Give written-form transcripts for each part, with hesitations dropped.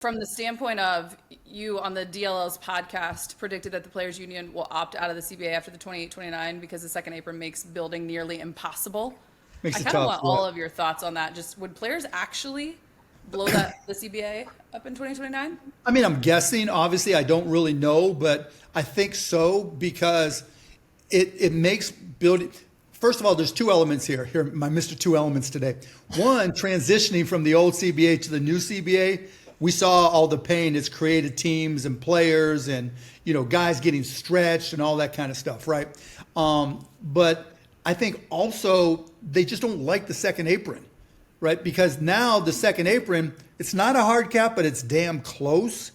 from the standpoint of you on the DLL's podcast predicted that the players union will opt out of the CBA after the 28-29 because the second apron makes building nearly impossible. Makes I it kind of tough. want all of your thoughts on that. Just would players actually blow the CBA up in 2029? I mean, I'm guessing. Obviously, I don't really know, but I think so because it makes building. First of all, there's two elements here. Here, my Mr. Two Elements today. One, transitioning from the old CBA to the new CBA. We saw all the pain it's created teams and players and, guys getting stretched and all that kind of stuff, right? But I think also they just don't like the second apron, right? Because now the second apron, it's not a hard cap, but it's damn close.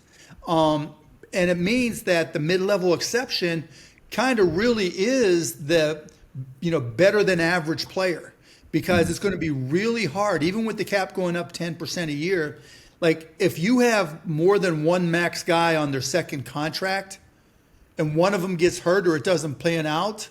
And it means that the mid-level exception kind of really is the, better than average player because it's going to be really hard, even with the cap going up 10% a year. Like if you have more than one max guy on their second contract and one of them gets hurt or it doesn't plan out,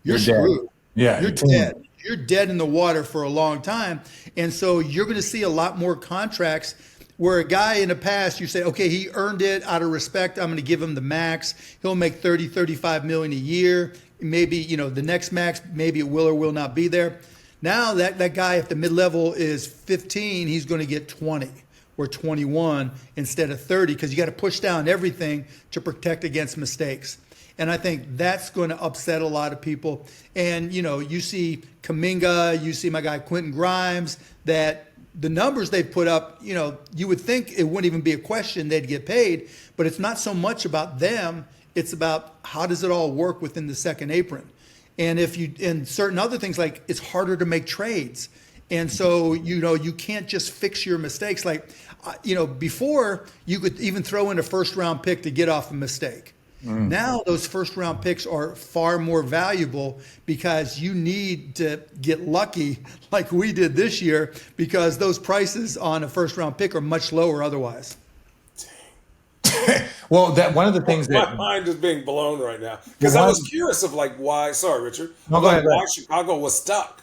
you're screwed. Dead. Yeah. You're dead. You're dead in the water for a long time. And so you're going to see a lot more contracts where a guy in the past, you say, okay, he earned it out of respect. I'm going to give him the max. He'll make 30, 35 million a year. Maybe, the next max, maybe it will or will not be there. Now that guy at the mid-level is 15, he's going to get 20. Or 21 instead of 30 because you got to push down everything to protect against mistakes. And I think that's going to upset a lot of people. And, you see Kuminga, you see my guy Quentin Grimes, that the numbers they put up, you would think it wouldn't even be a question they'd get paid, but it's not so much about them. It's about how does it all work within the second apron. And and certain other things, like it's harder to make trades. And so, you can't just fix your mistakes. Like, before you could even throw in a first round pick to get off a mistake. Now those first round picks are far more valuable because you need to get lucky like we did this year because those prices on a first round pick are much lower otherwise. Well, that one of the things My that mind is being blown right now because I was curious of why. Sorry, Richard. No, go ahead. Why Chicago was stuck,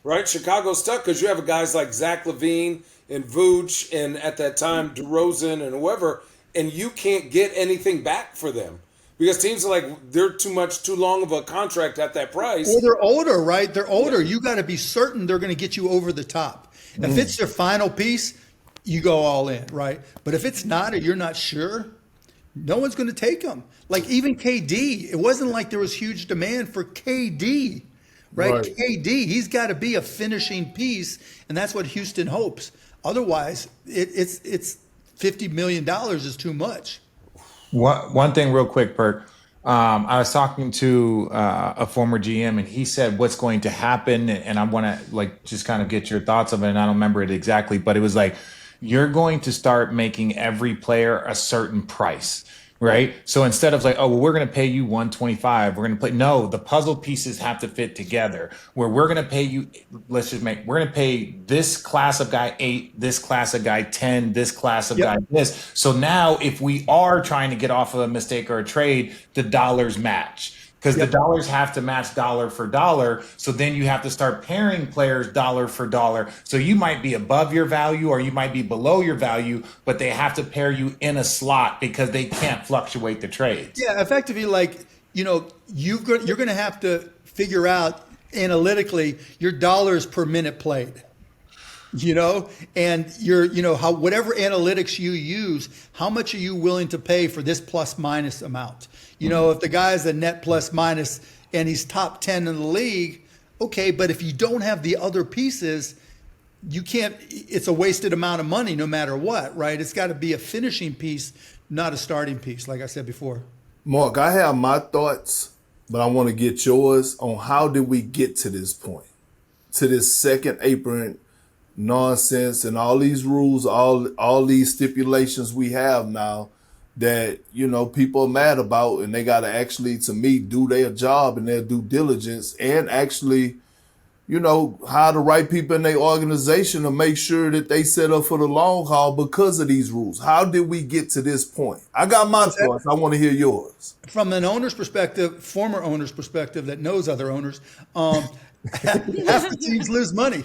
right? Chicago's stuck because you have guys like Zach LaVine and Vooch and at that time DeRozan and whoever, and you can't get anything back for them because teams are like they're too long of a contract at that price. Or they're older, right? They're older. You got to be certain they're going to get you over the top. If it's their final piece, you go all in, right? But if it's not or you're not sure, no one's going to take them. Like even KD, it wasn't like there was huge demand for KD, right? KD, he's got to be a finishing piece, and that's what Houston hopes. Otherwise, it's $50 million is too much. one thing real quick, Perk. I was talking to a former GM, and he said what's going to happen, and I want to just kind of get your thoughts of it. And I don't remember it exactly, but it was like you're going to start making every player a certain price. Right. So instead of like, oh, well, we're going to pay you 125, we're going to play. No, the puzzle pieces have to fit together where we're going to pay you. We're going to pay this class of guy 8, this class of guy 10, this class of guy this. So now if we are trying to get off of a mistake or a trade, the dollars match. Because the dollars have to match dollar for dollar. So then you have to start pairing players dollar for dollar. So you might be above your value or you might be below your value, but they have to pair you in a slot because they can't fluctuate the trades. Yeah, effectively, you're going to have to figure out analytically your dollars per minute played. And how whatever analytics you use, how much are you willing to pay for this plus minus amount? If the guy's a net plus minus and he's top 10 in the league, okay, but if you don't have the other pieces, you can't, it's a wasted amount of money no matter what, right? It's got to be a finishing piece, not a starting piece, like I said before. Mark, I have my thoughts, but I want to get yours on how did we get to this point, to this second apron nonsense and all these rules, all these stipulations we have now that, people are mad about, and they got to actually, to me, do their job and their due diligence and actually, hire the right people in their organization to make sure that they set up for the long haul because of these rules. How did we get to this point? I got my thoughts. I want to hear yours. From an owner's perspective, former owner's perspective that knows other owners, half the teams lose money.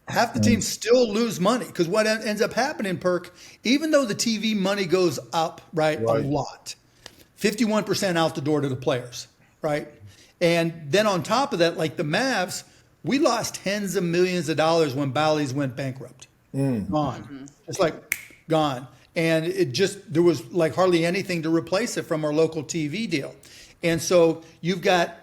Half the teams still lose money because what ends up happening, Perk, even though the TV money goes up, right, a lot, 51% out the door to the players, right? And then on top of that, like the Mavs, we lost tens of millions of dollars when Bally's went bankrupt. Gone. It's like gone. And there was like hardly anything to replace it from our local TV deal. And so you've got,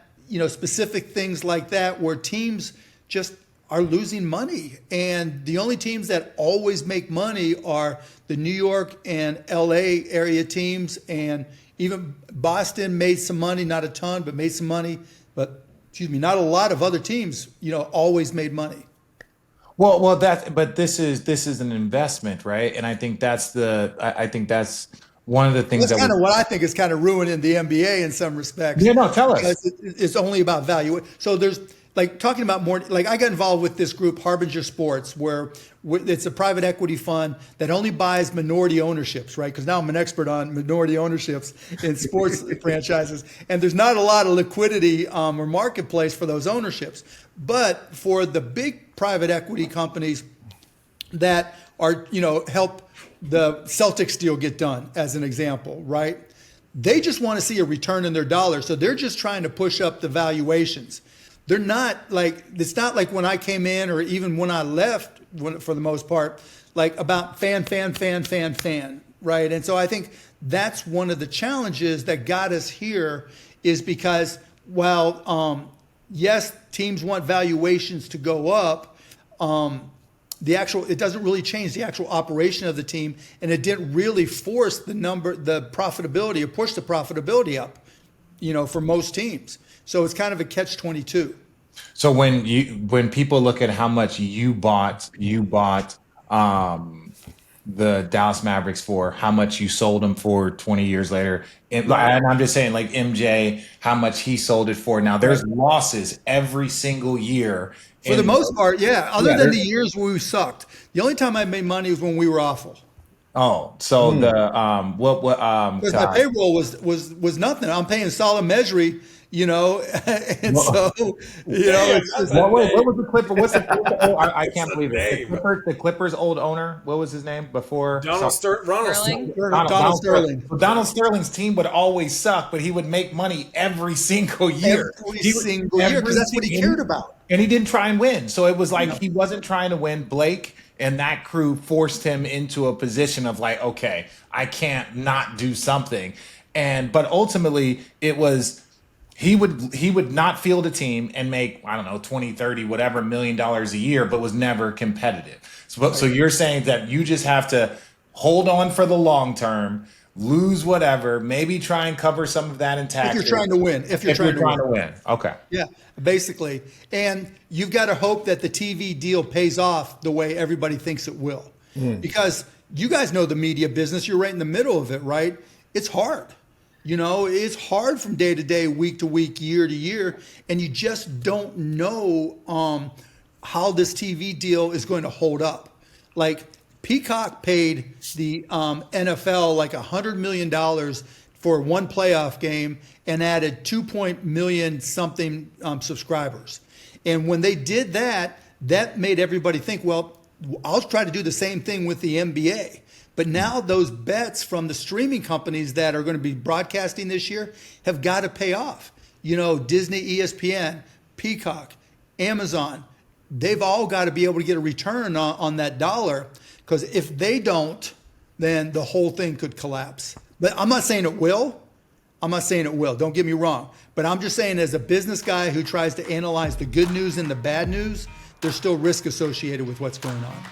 specific things like that where teams just are losing money. And the only teams that always make money are the New York and LA area teams. And even Boston made some money, not a ton, but made some money. But not a lot of other teams, always made money. Well, but this is an investment, right? And I think that's one of the things That's kind of what I think is kind of ruining the NBA in some respects. Yeah, no, tell us. Because it's only about value. So there's like talking about more, like I got involved with this group, Harbinger Sports, where it's a private equity fund that only buys minority ownerships, right? Because now I'm an expert on minority ownerships in sports franchises. And there's not a lot of liquidity or marketplace for those ownerships. But for the big private equity companies that are, help the Celtics deal get done, as an example, right? They just want to see a return in their dollar. So they're just trying to push up the valuations. They're not like, it's not like when I came in or even when I left, for the most part, like about fan, right? And so I think that's one of the challenges that got us here is because while, yes, teams want valuations to go up, it doesn't really change the actual operation of the team, and it didn't really force the profitability or push the profitability up, for most teams. So it's kind of a catch-22. So when people look at how much you bought the Dallas Mavericks for, how much you sold them for 20 years later, and I'm just saying, like MJ, how much he sold it for. Now there's losses every single year. For the most part, yeah. Other than the years where we sucked, the only time I made money was when we were awful. Oh, so because my payroll was nothing. I'm paying solid measury, and so what was the Clipper? What's the Clipper? I can't believe it. The Clippers' old owner. What was his name before? Donald Sterling. Donald Sterling. Donald Sterling's team would always suck, but he would make money every single year. Every single year, because that's what he cared about. And he didn't try and win. So it was like he wasn't trying to win. Blake and that crew forced him into a position of like, okay, I can't not do something. But ultimately it was he would not field a team and make, I don't know, 20, 30, whatever $1 million a year, but was never competitive. So you're saying that you just have to hold on for the long term, lose whatever, maybe try and cover some of that in taxes. If you're trying to win. If you're trying to win. Okay. Yeah, basically. And you've got to hope that the TV deal pays off the way everybody thinks it will. Because you guys know the media business. You're right in the middle of it, right? It's hard. It's hard from day to day, week to week, year to year. And you just don't know how this TV deal is going to hold up. Like, Peacock paid the NFL like $100 million for one playoff game and added 2 million something subscribers. And when they did that, that made everybody think, well, I'll try to do the same thing with the NBA. But now those bets from the streaming companies that are going to be broadcasting this year have got to pay off. Disney, ESPN, Peacock, Amazon, they've all got to be able to get a return on that dollar. Because if they don't, then the whole thing could collapse. But I'm not saying it will. Don't get me wrong. But I'm just saying, as a business guy who tries to analyze the good news and the bad news, there's still risk associated with what's going on.